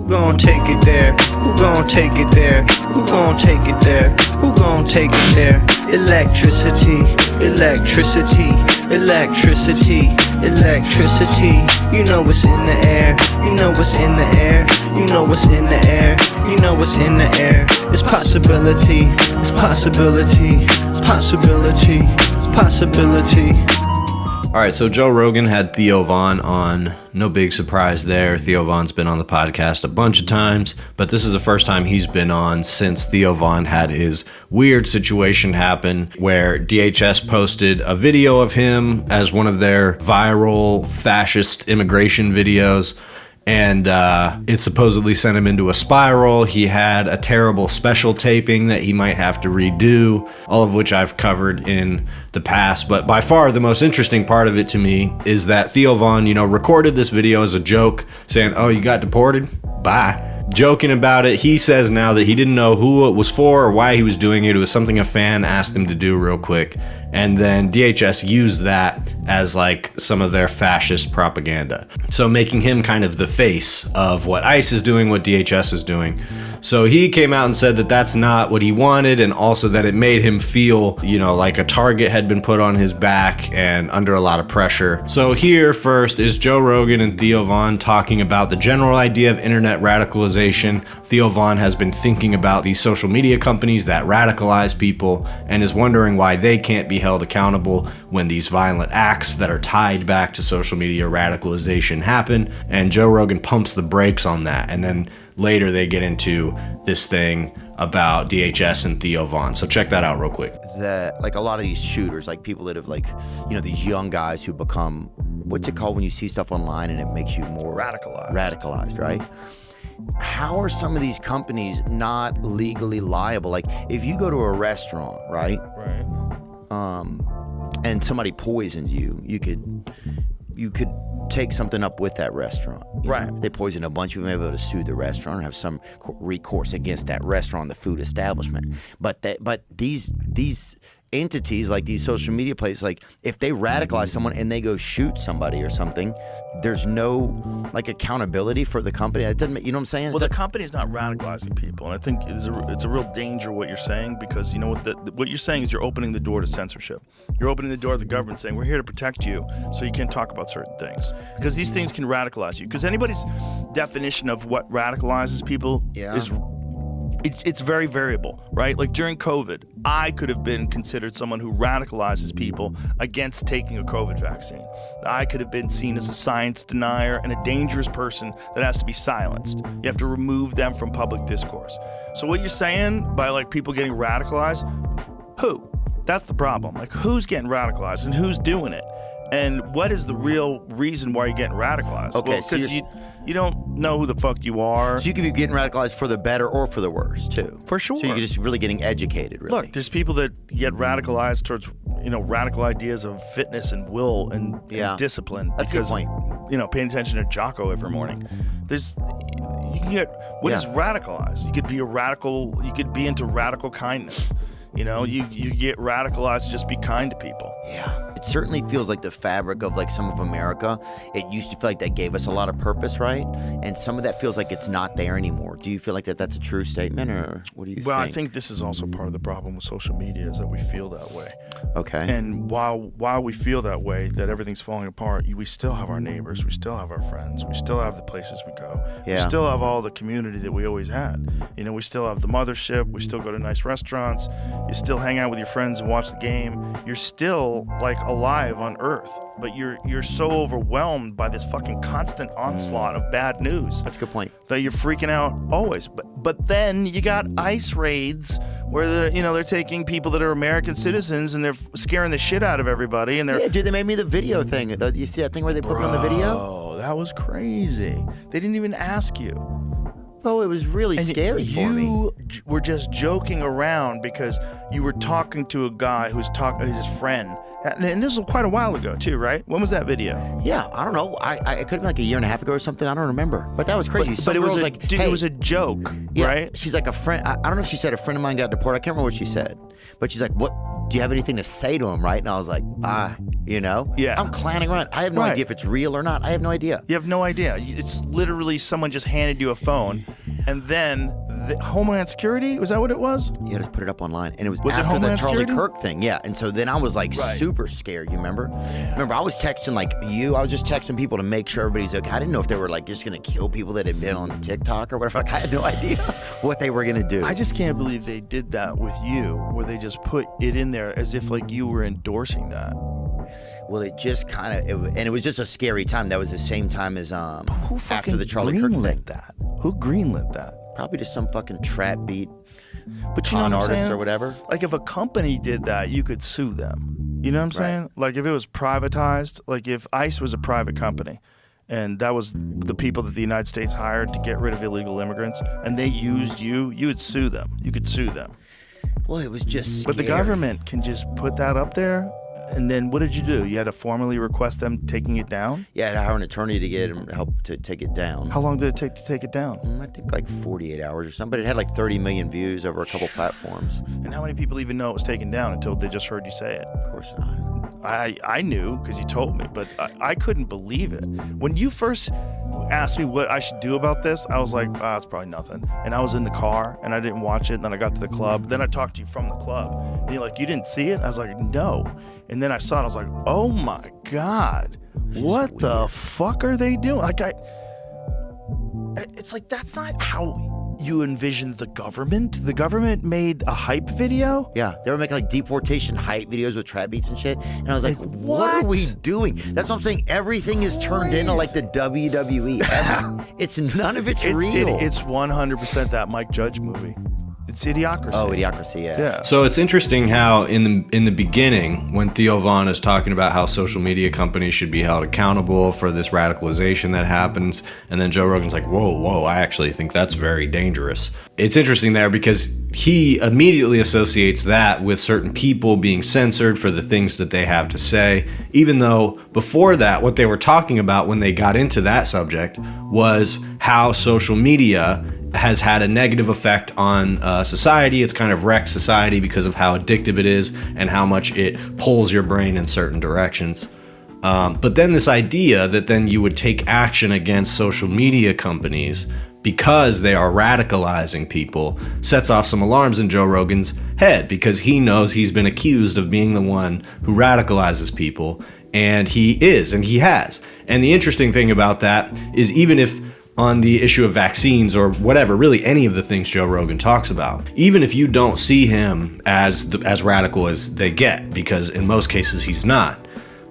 Who gon' take it there? Who gon' take it there? Who gon' take it there? Who gon' take it there? Electricity, electricity, electricity, electricity. You know what's in the air. You know what's in the air. You know what's in the air. You know what's in the air. It's possibility. It's possibility. It's possibility. It's possibility. All right, so Joe Rogan had Theo Von on. No big surprise there. Theo Von's been on the podcast a bunch of times, but this is the first time he's been on since Theo Von had his weird situation happen where DHS posted a video of him as one of their viral fascist immigration videos. And it supposedly sent him into a spiral. He had a terrible special taping that he might have to redo, all of which I've covered in the past. But by far the most interesting part of it to me is that Theo Von, recorded this video as a joke saying, oh, you got deported? Bye. Joking about it. He says now that he didn't know who it was for or why he was doing it. It was something a fan asked him to do real quick. And then DHS used that as like some of their fascist propaganda. So making him kind of the face of what ICE is doing, what DHS is doing. So he came out and said that that's not what he wanted, and also that it made him feel, like a target had been put on his back and under a lot of pressure. So here first is Joe Rogan and Theo Von talking about the general idea of internet radicalization. Theo Von has been thinking about these social media companies that radicalize people and is wondering why they can't be held accountable when these violent acts that are tied back to social media radicalization happen. And Joe Rogan pumps the brakes on that. And then later they get into this thing about DHS and Theo Von. So check that out real quick. Like a lot of these shooters, like people that have these young guys who become, what's it called when you see stuff online and it makes you more radicalized, right? How are some of these companies not legally liable? Like if you go to a restaurant, right? And somebody poisons you, you could take something up with that restaurant. Right. They poison a bunch of people, may be able to sue the restaurant or have some recourse against that restaurant, the food establishment. But these entities, like these social media places, like if they radicalize someone and they go shoot somebody or something, there's no accountability for the company. It doesn't, you know what I'm saying? Well, the company's not radicalizing people, and I think it's a real danger what you're saying, because what you're saying is you're opening the door to censorship. You're opening the door to the government saying we're here to protect you, so you can't talk about certain things, because these things can radicalize you. Because anybody's definition of what radicalizes people is. It's very variable, right? Like during COVID, I could have been considered someone who radicalizes people against taking a COVID vaccine. I could have been seen as a science denier and a dangerous person that has to be silenced. You have to remove them from public discourse. So what you're saying by people getting radicalized, who? That's the problem. Like who's getting radicalized and who's doing it? And what is the real reason why you're getting radicalized? Okay, because you don't know who the fuck you are. So you could be getting radicalized for the better or for the worse, too. For sure. So you're just really getting educated, really. Look, there's people that get radicalized towards, radical ideas of fitness and will and discipline. That's a good point. Paying attention to Jocko every morning. You can get, what is radicalized? You could be you could be into radical kindness. You get radicalized to just be kind to people. Yeah. It certainly feels like the fabric of some of America. It used to feel like that gave us a lot of purpose, right? And some of that feels like it's not there anymore. Do you feel like that's a true statement, or what do you think? Well, I think this is also part of the problem with social media, is that we feel that way. Okay. And while we feel that way, that everything's falling apart, we still have our neighbors, we still have our friends, we still have the places we go. We still have all the community that we always had. We still have the mothership, we still go to nice restaurants, you still hang out with your friends and watch the game. You're still alive on Earth, but you're so overwhelmed by this fucking constant onslaught of bad news. That's a good point. That you're freaking out always. But then you got ICE raids where they're taking people that are American citizens and they're scaring the shit out of everybody. And dude, they made me the video thing. You see that thing where they put it on the video? Oh, that was crazy. They didn't even ask you. Oh, it was really scary for me. You were just joking around because you were talking to a guy who's his friend. And this was quite a while ago, too, right? When was that video? Yeah, I don't know. I it could have been like a year and a half ago or something. I don't remember. But that was crazy. But it was like, dude, hey, it was a joke, yeah, right? She's like a friend. I don't know if she said a friend of mine got deported. I can't remember what she said. But she's like, what? Do you have anything to say to him, right? And I was like, Yeah. I'm clowning around. I have no idea if it's real or not. I have no idea. You have no idea. It's literally someone just handed you a phone, and then the Homeland Security, was that what it was? Yeah, just put it up online, and it was it after the Homeland Charlie Security? Kirk thing. Yeah, and so then I was like super scared. You remember? Remember, I was texting like you. I was just texting people to make sure everybody's okay. I didn't know if they were like just gonna kill people that had been on TikTok or whatever. Like, I had no idea what they were gonna do. I just can't believe they did that with you, where they just put it in there as if like you were endorsing that. Well, it just kind of, and it was just a scary time. That was the same time as Who fucking after the Charlie Kirk greenlit thing. that? Who greenlit that? Probably just some fucking trap beat But you know con what I'm artist saying? or whatever. Like if a company did that, you could sue them. You know what I'm saying? Like if it was privatized, like if ICE was a private company and that was the people that the United States hired to get rid of illegal immigrants and they used you, you would sue them. You could sue them. Well, it was just scary. But the government can just put that up there. And then what did you do? You had to formally request them taking it down? Yeah, I had to hire an attorney to get him help to take it down. How long did it take to take it down? I think like 48 hours or something, but it had like 30 million views over a couple platforms. And how many people even know it was taken down until they just heard you say it? Of course not. I knew because you told me, but I couldn't believe it. When you first asked me what I should do about this, I was like, it's probably nothing. And I was in the car and I didn't watch it. And then I got to the club. Then I talked to you from the club. And you're like, you didn't see it? I was like, no. And then I saw it. I was like, oh my God, what the fuck are they doing? Like, it's like, that's not how you envisioned the government. The government made a hype video. Yeah, they were making like deportation hype videos with trap beats and shit. And I was like, what are we doing? That's what I'm saying. Everything is turned into like the WWE. It's none of it's real. It's 100% that Mike Judge movie. It's Idiocracy. Oh, Idiocracy, yeah. Yeah. So it's interesting how in the beginning, when Theo Von is talking about how social media companies should be held accountable for this radicalization that happens, and then Joe Rogan's like, whoa, I actually think that's very dangerous. It's interesting there because he immediately associates that with certain people being censored for the things that they have to say, even though before that, what they were talking about when they got into that subject was how social media has had a negative effect on society. It's kind of wrecked society because of how addictive it is and how much it pulls your brain in certain directions. But then this idea that then you would take action against social media companies because they are radicalizing people sets off some alarms in Joe Rogan's head, because he knows he's been accused of being the one who radicalizes people, and he is, and he has. And the interesting thing about that is, even if on the issue of vaccines or whatever, really any of the things Joe Rogan talks about, even if you don't see him as radical as they get, because in most cases he's not,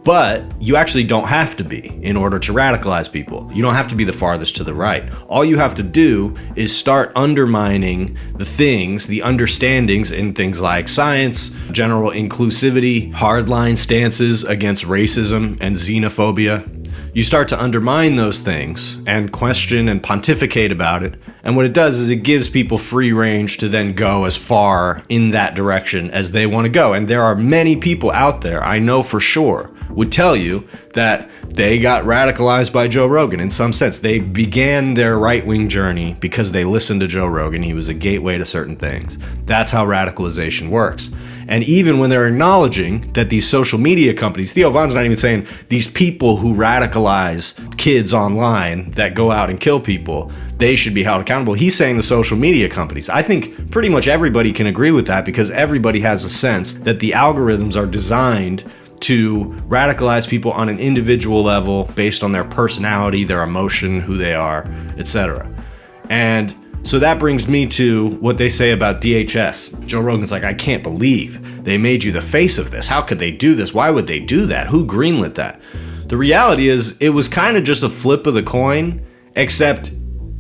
but you actually don't have to be in order to radicalize people. You don't have to be the farthest to the right. All you have to do is start undermining the understandings in things like science, general inclusivity, hardline stances against racism and xenophobia. You start to undermine those things and question and pontificate about it. And what it does is it gives people free range to then go as far in that direction as they want to go. And there are many people out there, I know for sure, would tell you that they got radicalized by Joe Rogan in some sense. They began their right-wing journey because they listened to Joe Rogan. He was a gateway to certain things. That's how radicalization works. And even when they're acknowledging that these social media companies, Theo Von's not even saying these people who radicalize kids online that go out and kill people, they should be held accountable. He's saying the social media companies. I think pretty much everybody can agree with that, because everybody has a sense that the algorithms are designed to radicalize people on an individual level based on their personality, their emotion, who they are, etc. And so that brings me to what they say about DHS. Joe Rogan's like, I can't believe they made you the face of this. How could they do this? Why would they do that? Who greenlit that? The reality is, it was kind of just a flip of the coin, except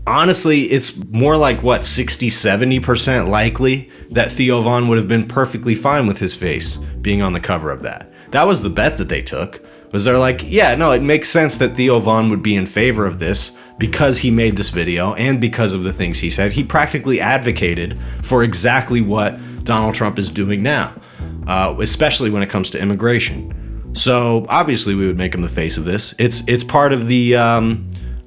honestly, it's more like, 60-70% likely that Theo Von would have been perfectly fine with his face being on the cover of that. That was the bet that they took, was they're like, yeah, no, it makes sense that Theo Von would be in favor of this because he made this video and because of the things he said. He practically advocated for exactly what Donald Trump is doing now, especially when it comes to immigration. So obviously we would make him the face of this. It's part of the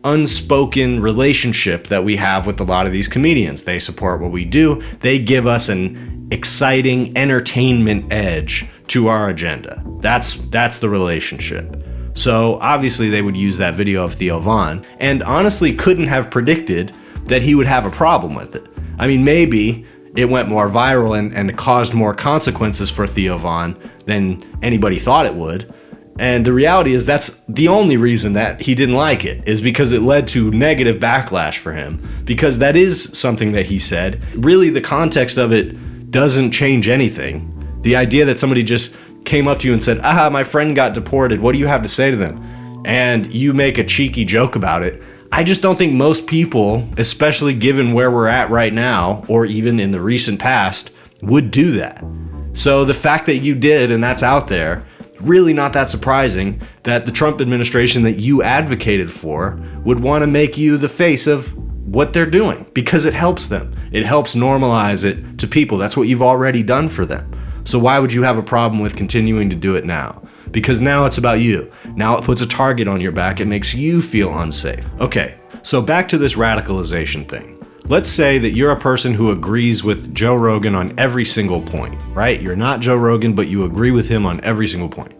unspoken relationship that we have with a lot of these comedians. They support what we do. They give us an exciting entertainment edge to our agenda. That's the relationship. So obviously they would use that video of Theo Von, and honestly couldn't have predicted that he would have a problem with it. I mean, maybe it went more viral and caused more consequences for Theo Von than anybody thought it would. And the reality is that's the only reason that he didn't like it, is because it led to negative backlash for him, because that is something that he said. Really, the context of it doesn't change anything. The idea that somebody just came up to you and said, my friend got deported, what do you have to say to them? And you make a cheeky joke about it. I just don't think most people, especially given where we're at right now, or even in the recent past, would do that. So the fact that you did, and that's out there, really not that surprising that the Trump administration that you advocated for would want to make you the face of what they're doing, because it helps them. It helps normalize it to people. That's what you've already done for them. So why would you have a problem with continuing to do it now? Because now it's about you. Now it puts a target on your back. It makes you feel unsafe. Okay, so back to this radicalization thing. Let's say that you're a person who agrees with Joe Rogan on every single point, right? You're not Joe Rogan, but you agree with him on every single point.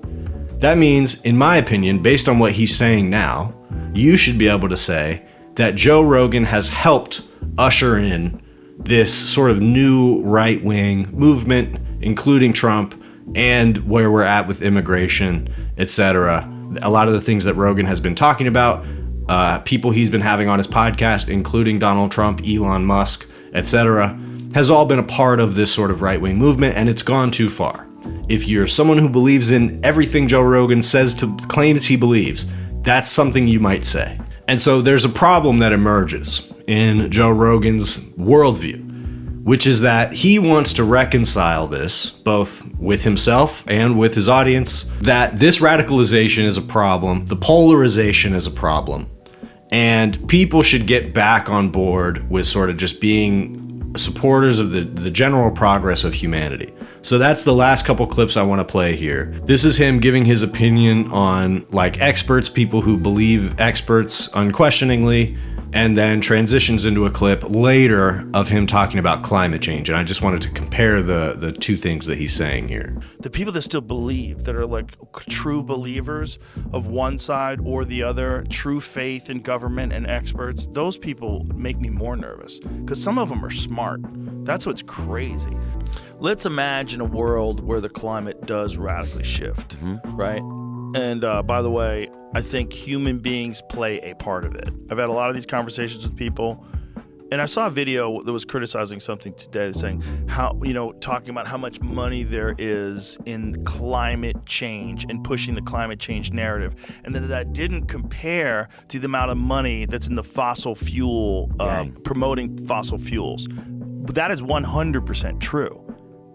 That means, in my opinion, based on what he's saying now, you should be able to say that Joe Rogan has helped usher in this sort of new right-wing movement, including Trump, and where we're at with immigration, etc. A lot of the things that Rogan has been talking about, people he's been having on his podcast, including Donald Trump, Elon Musk, etc., has all been a part of this sort of right-wing movement, and it's gone too far. If you're someone who believes in everything Joe Rogan claims he believes, that's something you might say. And so there's a problem that emerges in Joe Rogan's worldview, which is that he wants to reconcile this, both with himself and with his audience, that this radicalization is a problem, the polarization is a problem, and people should get back on board with sort of just being supporters of the general progress of humanity. So that's the last couple clips I want to play here. This is him giving his opinion on like experts, people who believe experts unquestioningly, and then transitions into a clip later of him talking about climate change. And I just wanted to compare the two things that he's saying here. The people that still believe, that are like true believers of one side or the other, true faith in government and experts, those people make me more nervous, because some of them are smart. That's what's crazy. Let's imagine a world where the climate does radically shift, right? And by the way, I think human beings play a part of it. I've had a lot of these conversations with people, and I saw a video that was criticizing something today, saying how, talking about how much money there is in climate change and pushing the climate change narrative, and then that didn't compare to the amount of money that's in the fossil fuel, promoting fossil fuels. That is 100% true.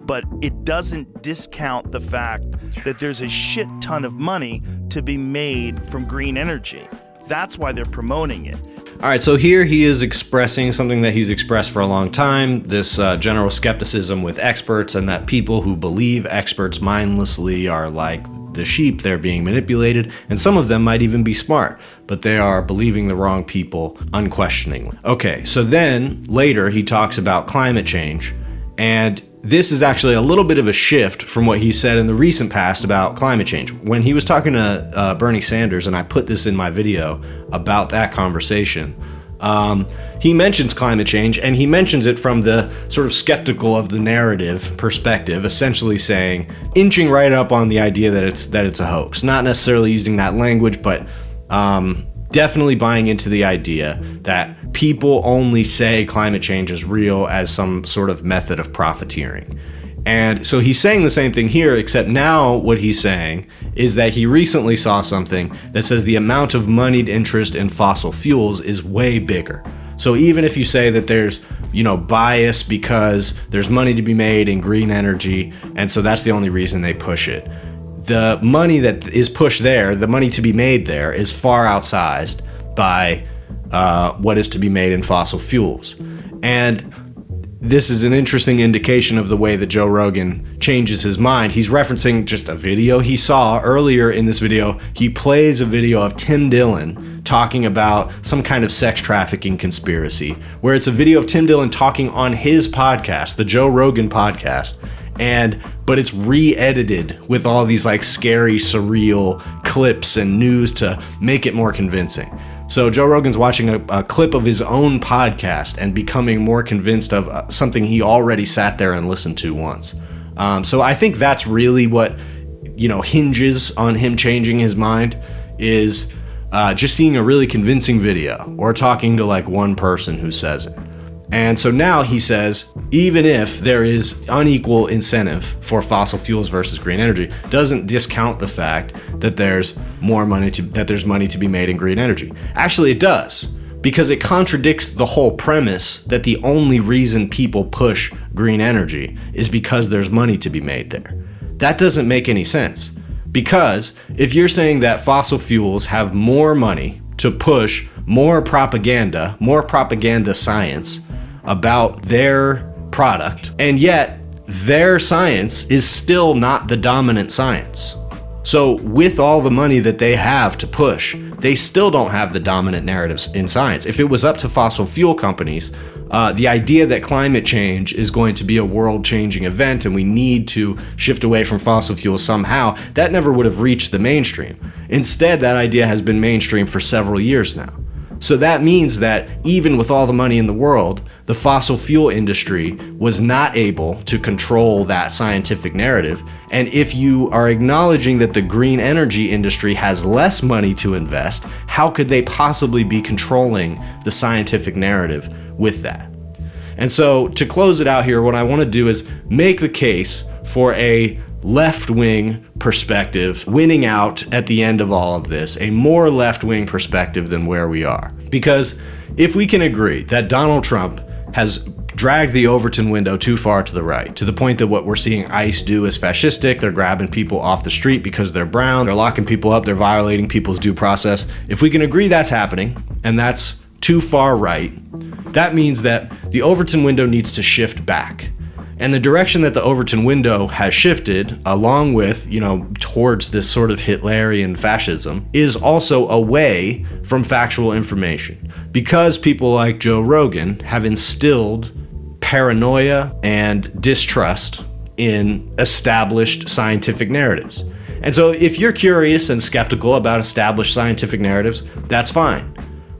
But it doesn't discount the fact that there's a shit ton of money to be made from green energy. That's why they're promoting it. All right, so here he is expressing something that he's expressed for a long time, this general skepticism with experts, and that people who believe experts mindlessly are like the sheep, they're being manipulated, and some of them might even be smart, but they are believing the wrong people unquestioningly. Okay, so then later he talks about climate change, and this is actually a little bit of a shift from what he said in the recent past about climate change. When he was talking to Bernie Sanders, and I put this in my video about that conversation, he mentions climate change, and he mentions it from the sort of skeptical of the narrative perspective, essentially saying, inching right up on the idea that it's a hoax. Not necessarily using that language, but definitely buying into the idea that people only say climate change is real as some sort of method of profiteering. And so he's saying the same thing here, except now what he's saying is that he recently saw something that says the amount of moneyed interest in fossil fuels is way bigger. So even if you say that there's, bias because there's money to be made in green energy, and so that's the only reason they push it, the money that is pushed there, the money to be made there, is far outsized by what is to be made in fossil fuels. And this is an interesting indication of the way that Joe Rogan changes his mind. He's referencing just a video he saw earlier in this video. He plays a video of Tim Dillon talking about some kind of sex trafficking conspiracy, where it's a video of Tim Dillon talking on his podcast, the Joe Rogan Podcast, but it's re-edited with all these like scary, surreal clips and news to make it more convincing. So Joe Rogan's watching a clip of his own podcast and becoming more convinced of something he already sat there and listened to once. So I think that's really what, hinges on him changing his mind, is just seeing a really convincing video or talking to like one person who says it. And so now he says, even if there is unequal incentive for fossil fuels versus green energy, doesn't discount the fact that there's money to be made in green energy. Actually, it does, because it contradicts the whole premise that the only reason people push green energy is because there's money to be made there. That doesn't make any sense, because if you're saying that fossil fuels have more money to push more propaganda science about their product, and yet their science is still not the dominant science. So with all the money that they have to push, they still don't have the dominant narratives in science. If it was up to fossil fuel companies, the idea that climate change is going to be a world-changing event and we need to shift away from fossil fuels somehow, that never would have reached the mainstream. Instead, that idea has been mainstream for several years now. So that means that even with all the money in the world, the fossil fuel industry was not able to control that scientific narrative. And if you are acknowledging that the green energy industry has less money to invest, how could they possibly be controlling the scientific narrative with that? And so to close it out here, what I want to do is make the case for a left-wing perspective winning out at the end of all of this, a more left-wing perspective than where we are. Because if we can agree that Donald Trump has dragged the Overton window too far to the right, to the point that what we're seeing ICE do is fascistic, they're grabbing people off the street because they're brown, they're locking people up, they're violating people's due process. If we can agree that's happening, and that's too far right, that means that the Overton window needs to shift back. And the direction that the Overton window has shifted, along with, towards this sort of Hitlerian fascism, is also away from factual information. Because people like Joe Rogan have instilled paranoia and distrust in established scientific narratives. And so if you're curious and skeptical about established scientific narratives, that's fine.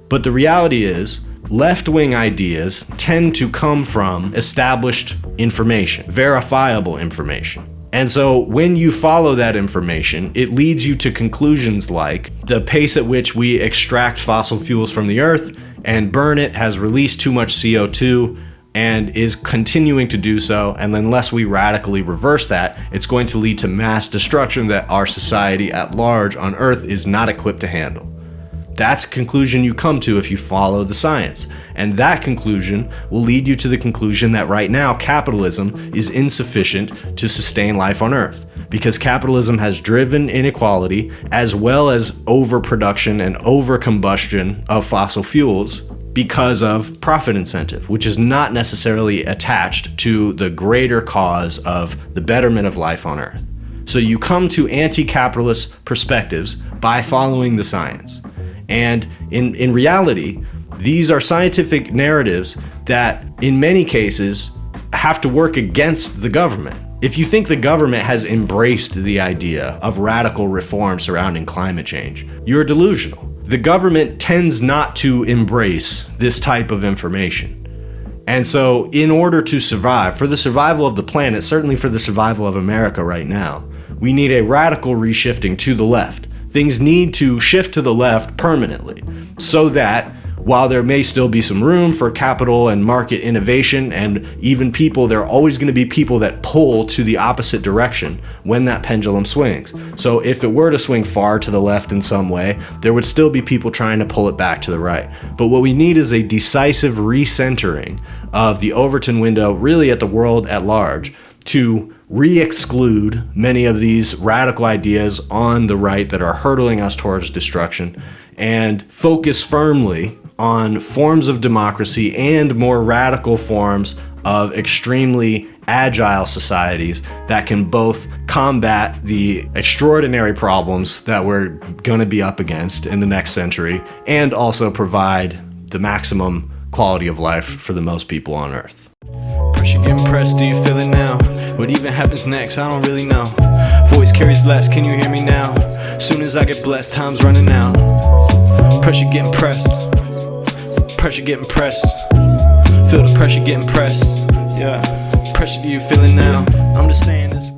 But the reality is, left-wing ideas tend to come from established information, verifiable information. And so when you follow that information, it leads you to conclusions like the pace at which we extract fossil fuels from the earth and burn it has released too much CO2 and is continuing to do so. And unless we radically reverse that, it's going to lead to mass destruction that our society at large on Earth is not equipped to handle. That's a conclusion you come to if you follow the science. And that conclusion will lead you to the conclusion that right now capitalism is insufficient to sustain life on Earth, because capitalism has driven inequality as well as overproduction and overcombustion of fossil fuels because of profit incentive, which is not necessarily attached to the greater cause of the betterment of life on Earth. So you come to anti-capitalist perspectives by following the science. And in reality, these are scientific narratives that in many cases have to work against the government. If you think the government has embraced the idea of radical reform surrounding climate change, you're delusional. The government tends not to embrace this type of information. And so in order to survive, for the survival of the planet, certainly for the survival of America right now, we need a radical reshifting to the left. Things need to shift to the left permanently so that while there may still be some room for capital and market innovation and even people, there are always going to be people that pull to the opposite direction when that pendulum swings. So if it were to swing far to the left in some way, there would still be people trying to pull it back to the right. But what we need is a decisive recentering of the Overton window really at the world at large to re-exclude many of these radical ideas on the right that are hurtling us towards destruction and focus firmly on forms of democracy and more radical forms of extremely agile societies that can both combat the extraordinary problems that we're going to be up against in the next century and also provide the maximum quality of life for the most people on Earth. Pressure getting pressed, do you feel it now? What even happens next, I don't really know. Voice carries less, can you hear me now? Soon as I get blessed, time's running out. Pressure getting pressed. Pressure getting pressed. Feel the pressure getting pressed. Yeah. Pressure, do you feel it now? I'm just saying this.